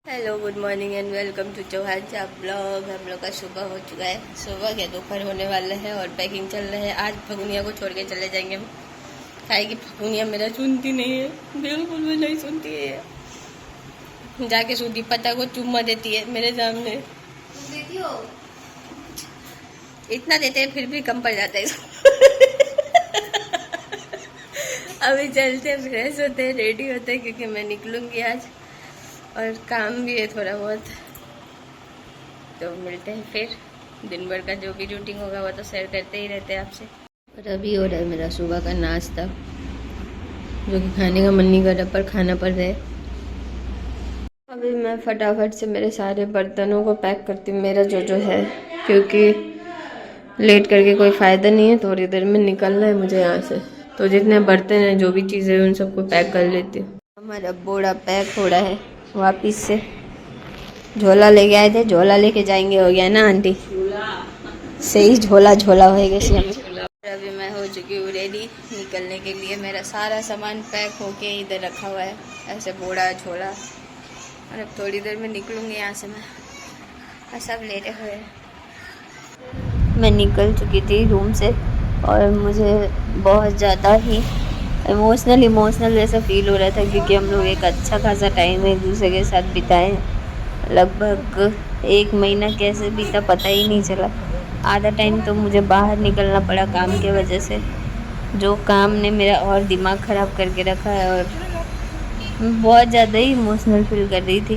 Hello, good morning and welcome to Chauhan चा blog. हम लोग का सुबह हो चुका है, सुबह के दोपहर होने वाले हैं और पैकिंग चल रहे हैं। आज फगुनिया को छोड़ के चले जाएंगे हम, काहे कि फगुनिया मेरा सुनती नहीं है, बिल्कुल भी नहीं सुनती है। जाके सूदी पता को चुम्मा देती है मेरे सामने। देती हो? इतना देते हैं फिर भी कम पड़ जाता है अभी चलते फ्रेश होते हैं, रेडी होते हैं क्योंकि मैं निकलूंगी आज और काम भी है थोड़ा बहुत। तो मिलते हैं फिर, दिन भर का जो भी रूटीन होगा वो तो शेयर करते ही रहते हैं आपसे। और अभी हो रहा है मेरा सुबह का नाश्ता, जो कि खाने का मन नहीं कर रहा पर खाना पड़ रहा है। अभी मैं फटाफट से मेरे सारे बर्तनों को पैक करती हूँ, मेरा जो है, क्योंकि लेट करके कोई फ़ायदा नहीं है। थोड़ी देर में निकलना है मुझे यहाँ से, तो जितने बर्तन हैं, जो भी चीज़ें हैं, उन सबको पैक कर लेती हूँ। हमारा बोरा पैक हो रहा है, वापिस से झोला लेके आए थे, झोला लेके जाएंगे, हो गया ना आंटी? सही झोला झोला होएगा सी हमें। अभी मैं हो चुकी हूँ रेडी निकलने के लिए। मेरा सारा सामान पैक होके इधर रखा हुआ है, ऐसे बोरा झोला, और अब थोड़ी देर में निकलूँगी यहाँ से मैं, और सब लेटे हुए हैं। मैं निकल चुकी थी रूम से और मुझे बहुत ज़्यादा ही इमोशनल जैसा फील हो रहा था, क्योंकि हम लोग एक अच्छा खासा टाइम एक दूसरे के साथ बिताए। लगभग 1 महीना कैसे बीता पता ही नहीं चला। आधा टाइम तो मुझे बाहर निकलना पड़ा काम की वजह से, जो काम ने मेरा और दिमाग ख़राब करके रखा है। और बहुत ज़्यादा ही इमोशनल फील कर रही थी,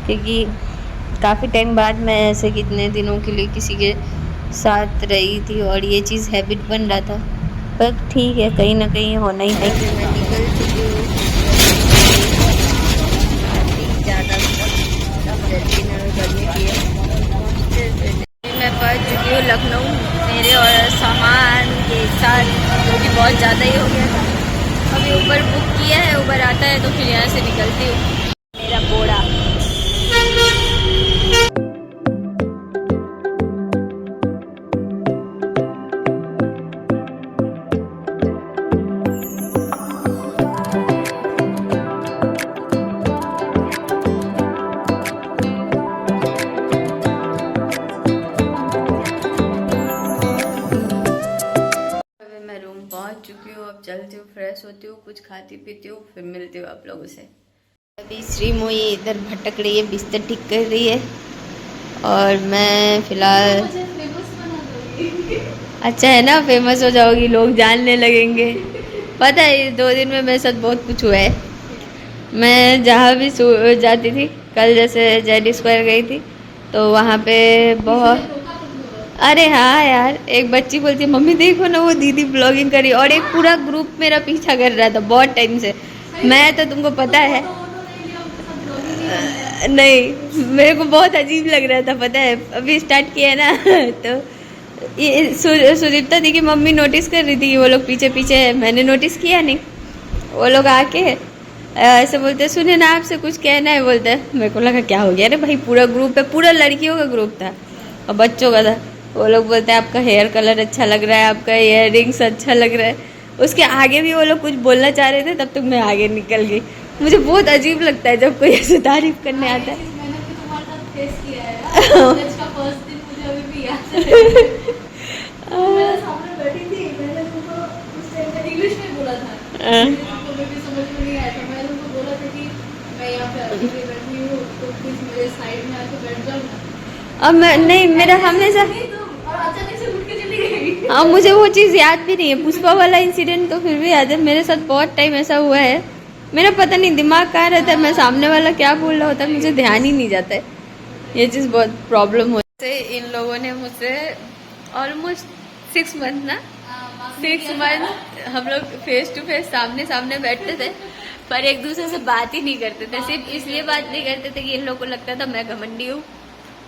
क्योंकि काफ़ी टाइम बाद मैं ऐसे कितने दिनों के लिए किसी के साथ रही थी और ये चीज़ हैबिट बन रहा था। पर ठीक है, कहीं ना कहीं होना ही है। मैं निकल चुकी हूँ, ज़्यादा जल्दी में करने की है। मैं पहुँच चुकी हूँ लखनऊ, मेरे और सामान के साथ, जो कि बहुत ज़्यादा ही हो गया था। अभी ऊबर बुक किया है, ऊबर आता है तो फिर यहाँ से निकलती हूँ। मेरा बोरा पहुंच चुकी हूँ। अब चलती हूँ, फ्रेश होती हूँ, कुछ खाती पीती हूँ, फिर मिलती हूँ आप लोगों से। अभी श्री मोई इधर भटक रही है, बिस्तर ठीक कर रही है, और मैं फिलहाल अच्छा है ना, फेमस हो जाओगी, लोग जानने लगेंगे। पता है 2 दिन में मेरे साथ बहुत कुछ हुआ है। मैं जहाँ भी जाती थी, कल जैसे जेड स्क्वायर गई थी, तो वहाँ पे बहुत, अरे हाँ यार, एक बच्ची बोलती है मम्मी देखो ना वो दीदी ब्लॉगिंग करी, और एक पूरा ग्रुप मेरा पीछा कर रहा था बहुत टाइम से। मैं तो तुमको पता है नहीं, मेरे को बहुत अजीब लग रहा था, पता है, अभी स्टार्ट किया है ना तो ये सुदीप्ता दी की मम्मी नोटिस कर रही थी कि वो लोग पीछे पीछे है। मैंने नोटिस किया नहीं, वो लोग आके ऐसे बोलते सुने ना आपसे कुछ कहना है, बोलते हैं। मेरे को लगा क्या हो गया, अरे भाई पूरा ग्रुप है, पूरा लड़कियों का ग्रुप था और बच्चों का था। वो लोग बोलते हैं आपका हेयर कलर अच्छा लग रहा है, आपका इयर रिंग्स अच्छा लग रहा है। उसके आगे भी वो लोग कुछ बोलना चाह रहे थे, तब तक मैं आगे निकल गई। मुझे बहुत अजीब लगता है जब कोई ऐसे तारीफ करने आता है। मैंने भी तुम्हारे साथ फेस किया है। कॉलेज का फर्स्ट दिन मुझे अभी भी याद है। तुम मेरे सामने बैठी थी, मैंने तुमको उस टाइम पे इंग्लिश में बोला था, तुमको भी समझ में नहीं आया था। मैंने तुमको बोला था कि मैं यहाँ पे अकेले बैठी हूँ, तो प्लीज मेरे साइड में आके बैठ जाओ ना। अब मैं नहीं, मेरा हमेशा, और अचानक से उठ के चली गई। हाँ मुझे वो चीज़ याद भी नहीं है। पुष्पा वाला इंसिडेंट तो फिर भी याद है, मेरे साथ बहुत टाइम ऐसा हुआ है। मेरा पता नहीं दिमाग कहाँ रहता है, मैं सामने वाला क्या बोल रहा होता है मुझे ध्यान ही नहीं जाता है। ये चीज़ बहुत प्रॉब्लम होती है। इन लोगों ने मुझसे ऑलमोस्ट 6 मंथ ना 6 मंथ हम लोग फेस टू फेस सामने सामने बैठते थे, पर एक दूसरे से बात ही नहीं करते थे। सिर्फ इसलिए बात नहीं करते थे कि इन लोगों को लगता था मैं घमंडी हूँ,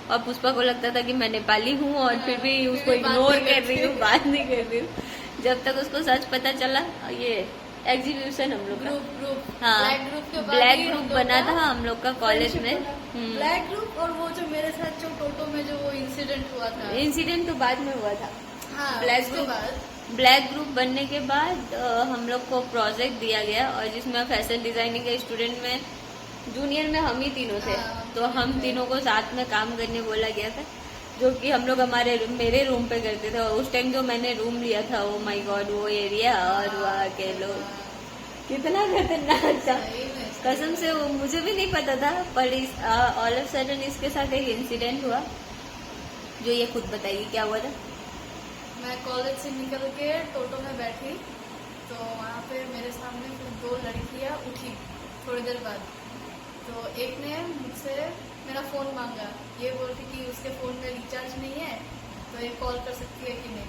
और पुष्पा को लगता था कि मैं नेपाली हूँ, और फिर भी उसको इग्नोर कर रही हूँ, बात नहीं कर रही हूँ। जब तक उसको सच पता चला, ये एग्जीबिशन हम लोग का, हाँ ब्लैक ग्रुप बना था हम लोग का कॉलेज में, ब्लैक ग्रुप। और वो जो मेरे साथ जो टोटो में जो वो इंसिडेंट हुआ था, इंसिडेंट तो बाद में हुआ था। हाँ, ब्लैक ग्रुप बनने के बाद हम लोग को प्रोजेक्ट दिया गया, और जिसमें फैशन डिजाइनिंग के स्टूडेंट में जूनियर में हम ही तीनों थे, हाँ, तो हम तीनों को साथ में काम करने बोला गया था, जो कि हम लोग मेरे रूम पे करते थे। और उस टाइम जो मैंने रूम लिया था, ओ माय गॉड, वो एरिया और वहाँ के लोग कितना खतरनाक था सही में। कसम से। वो मुझे भी नहीं पता था, पर ऑल ऑफ सडन इसके साथ एक इंसिडेंट हुआ, जो ये खुद बताइए क्या हुआ था। मैं कॉलेज से निकल के टोटो में बैठी, तो वहाँ पे मेरे सामने फिर 2 लड़कियाँ उठी थोड़ी देर बाद। तो एक ने मुझसे मेरा फ़ोन मांगा, ये बोलती कि उसके फ़ोन में रिचार्ज नहीं है, तो ये कॉल कर सकती है कि नहीं।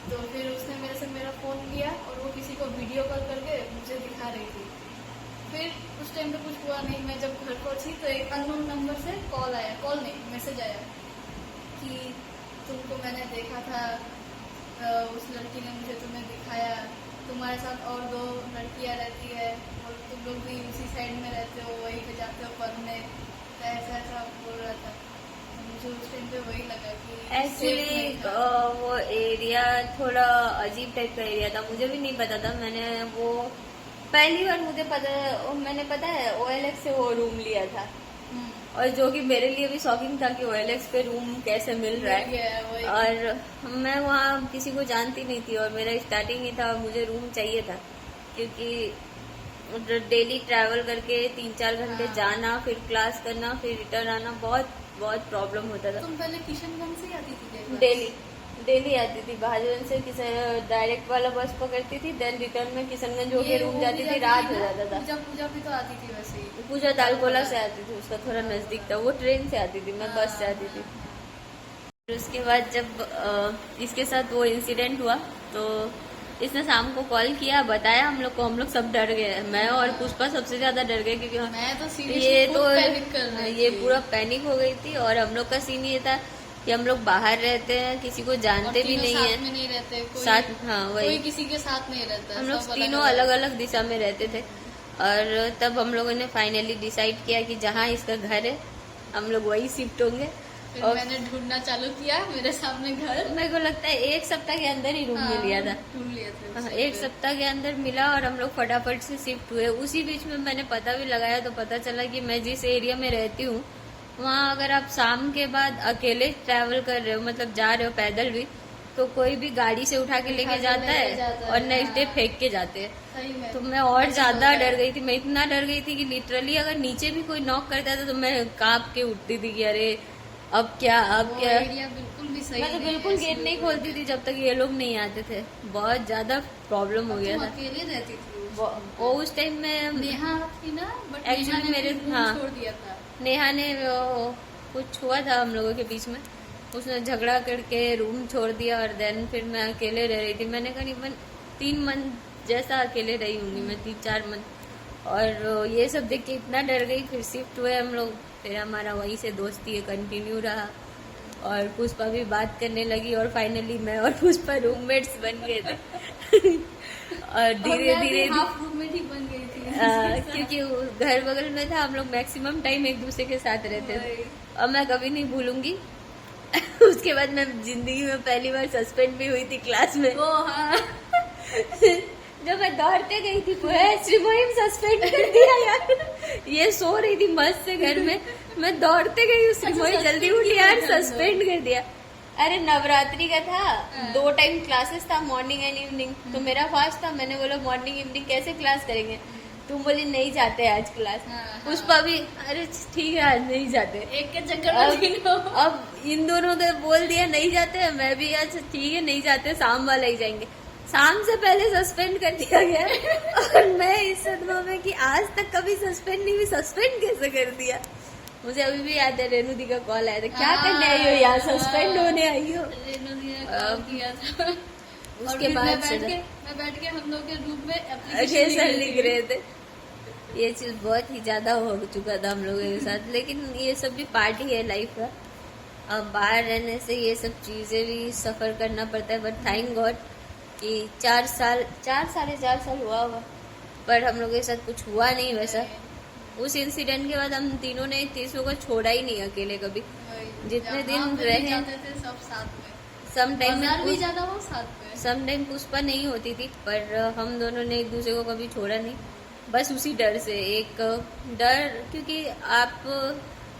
तो फिर उसने मेरे से मेरा फ़ोन लिया और वो किसी को वीडियो कॉल करके मुझे दिखा रही थी। फिर उस टाइम पे कुछ हुआ नहीं। मैं जब घर पहुंची तो एक अननोन नंबर से कॉल आया, कॉल नहीं मैसेज आया कि तुमको मैंने देखा था, उस लड़की ने मुझे तुम्हें दिखाया, तुम्हारे साथ और 2 लड़कियां रहती है और तुम लोग भी उसी साइड में रहते हो, वहीं पे जाते हो पढ़ने। तो ऐसा ऐसा बोल रहा था। तो मुझे उस टाइम पे वही लगा कि safe एक्चुअली नहीं था। वो एरिया थोड़ा अजीब टाइप का एरिया था, मुझे भी नहीं पता था। मैंने वो पहली बार मैंने पता है OLX से वो रूम लिया था, और जो कि मेरे लिए भी शॉकिंग था कि OLX पे रूम कैसे मिल रहा है। वही। और मैं वहाँ किसी को जानती नहीं थी और मेरा स्टार्टिंग ही था और मुझे रूम चाहिए था, क्योंकि डेली ट्रैवल करके 3-4 घंटे हाँ। जाना, फिर क्लास करना, फिर रिटर्न आना, बहुत बहुत प्रॉब्लम होता था। तुम पहले किशनगंज से आती थी देखो? डेली आती थी भाजपन से, डायरेक्ट वाला बस पकड़ती थी, देन रिटर्न में किशनगंज होके रूम जाती थी, रात हो जाता था। पूजा भी तो आती थी वैसे ही। पूजा दालकोला से आती थी, उसका थोड़ा नजदीक था, वो ट्रेन से आती थी, मैं बस से आती थी। फिर उसके बाद जब इसके साथ वो इंसिडेंट हुआ, तो इसने शाम को कॉल किया, बताया हम लोग को, हम लोग सब डर गए। मैं और पुष्पा सबसे ज्यादा डर गए, क्योंकि मैं तो ये सीरियसली तो पैनिक कर रही ये थी। पूरा पैनिक हो गई थी। और हम लोग का सीन ये था कि हम लोग बाहर रहते हैं, किसी को जानते और भी तीनों नहीं साथ है में नहीं रहते, कोई साथ। हाँ कोई वही, किसी के साथ नहीं रहता, हम लोग सब तीनों अलग अलग दिशा में रहते थे। और तब हम लोगों ने फाइनली डिसाइड किया कि जहाँ इसका घर है हम लोग वही शिफ्ट होंगे। फिर और मैंने ढूंढना चालू किया, मेरे सामने घर। मेरे को लगता है 1 सप्ताह के अंदर ही रूम मिल गया था। ढूंढ लिए थे हाँ, उसे 1 फिर। सप्ताह के अंदर मिला और हम लोग फटाफट से शिफ्ट हुए। उसी बीच में मैंने पता भी लगाया, तो पता चला कि मैं जिस एरिया में रहती हूँ वहाँ अगर आप शाम के बाद अकेले ट्रैवल कर रहे हो, मतलब जा रहे हो पैदल भी, तो कोई भी गाड़ी से उठा के लेके जाता है और नेक्स्ट डे फेंक के जाते हैं। सही में। तो मैं और ऐसा ज्यादा होता है। डर गई थी। मैं इतना डर गई थी कि लिटरली अगर नीचे भी कोई नॉक करता था तो मैं कांप के उठती थी कि अरे अब क्या वो क्या। एरिया बिल्कुल भी सही मैं तो नहीं है, बिल्कुल ऐसी गेट नहीं कोई- खोलती थी जब तक ये लोग नहीं आते थे। बहुत ज्यादा प्रॉब्लम हो तुम गया था। अकेले रहती थी उस वो time पे। वो उस टाइम में नेहा थी ना, बट Actually नेहा ने मेरे- फिर रूम हाँ। छोड़ दिया था। नेहा ने कुछ हुआ था हम लोगों के बीच में, उसने झगड़ा करके रूम छोड़ दिया और देन फिर मैं अकेले रह रही थी। मैंने करीबन 3 मंथ जैसा अकेले रही होंगी मैं, 3-4 मंथ। और ये सब देख के इतना डर गई। फिर शिफ्ट हुए हम लोग, फिर हमारा वहीं से दोस्ती कंटिन्यू रहा और पुष्पा भी बात करने लगी और फाइनली मैं और पुष्पा रूममेट्स बन गए थे। और धीरे धीरे हाफ रूममेट ही बन गई थी। क्योंकि वो घर बगल में था, हम लोग मैक्सिमम टाइम एक दूसरे के साथ रहते थे। वही। और मैं कभी नहीं भूलूंगी उसके बाद मैं जिंदगी में पहली बार सस्पेंड भी हुई थी क्लास में। वो हाँ। जब मैं दौड़ते गई थी, श्रीमोहिम सस्पेंड कर दिया यार। ये सो रही थी मस्त से घर में, मैं दौड़ते गई, श्रीमोहिम जल्दी उठ यार, सस्पेंड कर दिया। अरे नवरात्रि का था, 2 टाइम क्लासेस था, मॉर्निंग एंड इवनिंग। तो मेरा फास्ट था, मैंने बोला मॉर्निंग इवनिंग कैसे क्लास करेंगे। तुम बोली नहीं जाते आज क्लास। हाँ। पुष्पा भी अरे ठीक है आज नहीं जाते। एक के चक्कर में तीनों। अब इन दोनों ने बोल दिया नहीं जाते, मैं भी अच्छा ठीक है नहीं जाते, शाम वाला ही जाएंगे। शाम से पहले सस्पेंड कर दिया गया और मैं इस सदमा में कि आज तक कभी सस्पेंड नहीं हुई, सस्पेंड कैसे कर दिया। मुझे अभी भी याद है रेणु दी का कॉल आया था, क्या करने आई हो यहाँ, सस्पेंड होने आई हो। रेणु दी ने कॉल किया था। उसके और बाद फिर से मैं बैठ के हम लोग के रूम में एप्लीकेशन लिख रहे थे। ये चीज बहुत ही ज्यादा हो चुका था हम लोगों के साथ, लेकिन ये सब भी पार्ट ही है लाइफ का। अब बाहर रहने से ये सब चीजें भी सफर करना पड़ता है, बट थैंक गॉड कि 4 साढ़े 4 साल हुआ होगा, पर हम लोगों के साथ कुछ हुआ नहीं वैसा। उस इंसिडेंट के बाद हम तीनों ने तीसरों को छोड़ा ही नहीं अकेले कभी। जितने दिन रहे जाते थे सब साथ में, सम टाइम बाजार भी में ज्यादा हो साथ में। सम टाइम पुष्पा नहीं होती थी, पर हम दोनों ने एक दूसरे को कभी छोड़ा नहीं। बस उसी डर से, एक डर, क्योंकि आप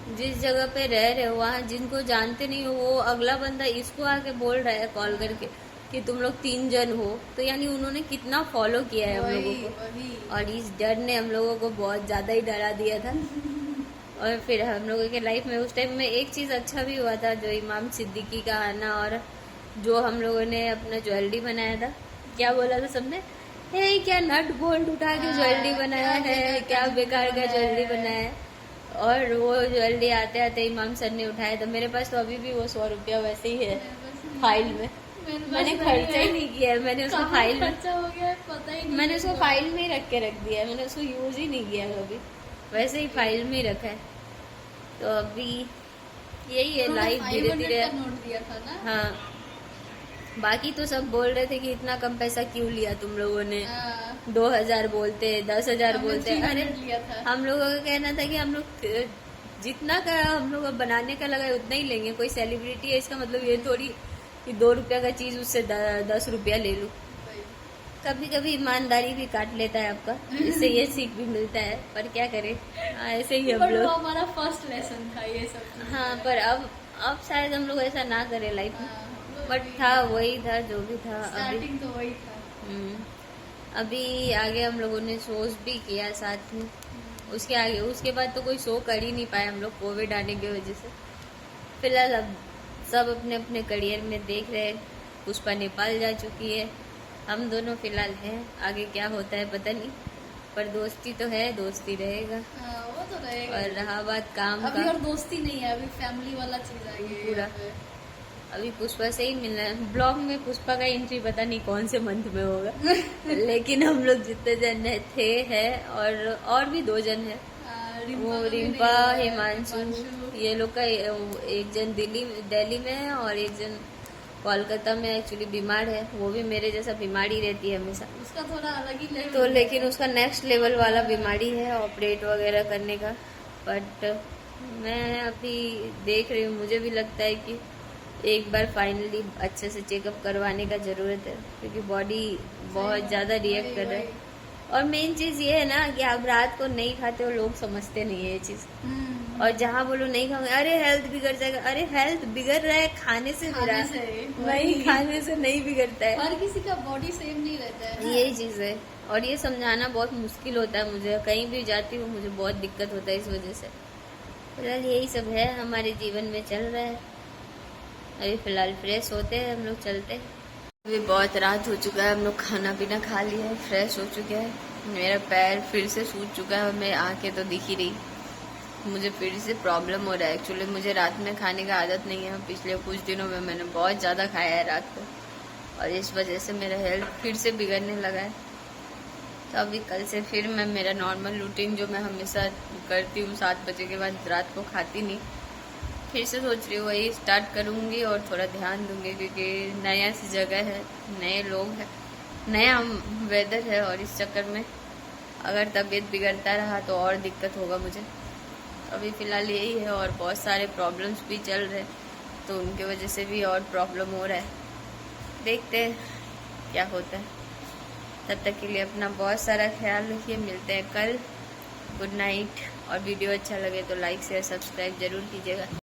जिस जगह पे रह रहे हो वहाँ जिनको जानते नहीं हो, वो अगला बंदा इसको आके बोल रहा है कॉल करके कि तुम लोग 3 जन हो, तो यानी उन्होंने कितना फॉलो किया है हम लोगों को। और इस डर ने हम लोगों को बहुत ज्यादा ही डरा दिया था। और फिर हम लोगों के लाइफ में उस टाइम में एक चीज अच्छा भी हुआ था, जो इमाम सिद्दीकी का आना, और जो हम लोगों ने अपना ज्वेलरी बनाया था। क्या बोला था सबने, हे क्या नट बोल्ट उठा के ज्वेलरी बनाया है, क्या बेकार का ज्वेलरी बनाया है। और वो ज्वेलरी आते आते इमाम सर ने उठाया था। मेरे पास तो अभी भी वो 100 रुपया वैसे ही है फाइल में। मैंने खर्चा ही नहीं किया है, मैंने उसको फाइल में, खर्चा हो गया पता ही नहीं, मैंने उसको फाइल में ही रख के रख दिया है, मैंने उसको यूज ही नहीं किया कभी, वैसे ही फाइल में ही रखा है। तो अभी यही है लाइफ, धीरे धीरे। नोट दिया था ना। हाँ, बाकी तो सब बोल रहे थे कि इतना कम पैसा क्यों लिया तुम लोगों ने, 2000 बोलते, 10,000 बोलते। अरे हम लोगों का कहना था कि हम लोग जितना का हम लोग बनाने का लगा है उतना ही लेंगे। कोई सेलिब्रिटी है इसका मतलब ये थोड़ी कि 2 रुपया का चीज उससे 10 रुपया ले लूं। कभी कभी ईमानदारी भी काट लेता है आपका, इससे ये सीख भी मिलता है, पर क्या करें, ऐसे ही हम लोग। हमारा फर्स्ट लेसन था ये सब। हाँ, पर अब शायद हम लोग ऐसा ना करें लाइफ में, बट था वही था जो भी था। स्टार्टिंग तो वही था। अभी आगे हम लोगों ने शोज भी किया साथ में, उसके आगे उसके बाद तो कोई शो कर ही नहीं पाए हम लोग, कोविड आने की वजह से। फिलहाल अब सब अपने अपने करियर में देख रहे हैं। पुष्पा नेपाल जा चुकी है, हम दोनों फिलहाल हैं, आगे क्या होता है पता नहीं, पर दोस्ती तो है, दोस्ती रहेगा। वो तो रहेगा। और रहा बात काम अभी का, और दोस्ती नहीं है, अभी फैमिली वाला चीज आ गया पूरा। अभी पुष्पा से ही मिलना है। ब्लॉग में पुष्पा का एंट्री पता नहीं कौन से मंथ में होगा लेकिन हम लोग जितने जन है और भी 2 जन है, वो रिम्पा, हिमांशु, ये लोग का एक जन दिल्ली में है और एक जन कोलकाता में एक्चुअली बीमार है। वो भी मेरे जैसा बीमारी रहती है हमेशा, उसका थोड़ा अलग ही लेवल तो लेकिन उसका नेक्स्ट लेवल वाला बीमारी है, ऑपरेट वगैरह करने का। बट मैं अभी देख रही हूँ, मुझे भी लगता है कि एक बार फाइनली अच्छे से चेकअप करवाने का जरूरत है, क्योंकि बॉडी बहुत ज्यादा रिएक्ट कर रहा है। और मेन चीज ये है ना कि आप रात को नहीं खाते हो, लोग समझते नहीं है ये चीज। और जहाँ बोलो नहीं खाऊंगे, अरे हेल्थ बिगड़ जाएगा, अरे हेल्थ बिगड़ रहा है खाने से, वही खाने से नहीं बिगड़ता है। हर किसी का बॉडी सेम नहीं रहता है, यही चीज है। और ये समझाना बहुत मुश्किल होता है मुझे, कहीं भी जाती हूँ मुझे बहुत दिक्कत होता है इस वजह से। फिलहाल यही सब है हमारे जीवन में चल रहा है। अभी फिलहाल फ्रेश होते हैं हम लोग, चलते हैं। अभी बहुत रात हो चुका है, हम लोग खाना पीना खा लिया है, फ्रेश हो चुके हैं। मेरा पैर फिर से सूज चुका है और मैं आंखें तो दिख ही रही, मुझे फिर से प्रॉब्लम हो रहा है। एक्चुअली मुझे रात में खाने का आदत नहीं है, पिछले कुछ दिनों में मैंने बहुत ज़्यादा खाया है रात को, और इस वजह से मेरा हेल्थ फिर से बिगड़ने लगा है। तो अभी कल से फिर मैं मेरा नॉर्मल रूटीन जो मैं हमेशा करती हूँ 7 बजे के बाद रात को खाती नहीं, फिर से सोच रही हूँ वही स्टार्ट करूँगी और थोड़ा ध्यान दूंगी, क्योंकि नया सी जगह है, नए लोग हैं, नया वेदर है, और इस चक्कर में अगर तबीयत बिगड़ता रहा तो और दिक्कत होगा मुझे। अभी फ़िलहाल यही है, और बहुत सारे प्रॉब्लम्स भी चल रहे हैं, तो उनके वजह से भी और प्रॉब्लम हो रहा है। देखते हैं क्या होता है। तब तक के लिए अपना बहुत सारा ख्याल रखिए, मिलते हैं कल। Good night. और वीडियो अच्छा लगे तो लाइक शेयर सब्सक्राइब जरूर कीजिएगा।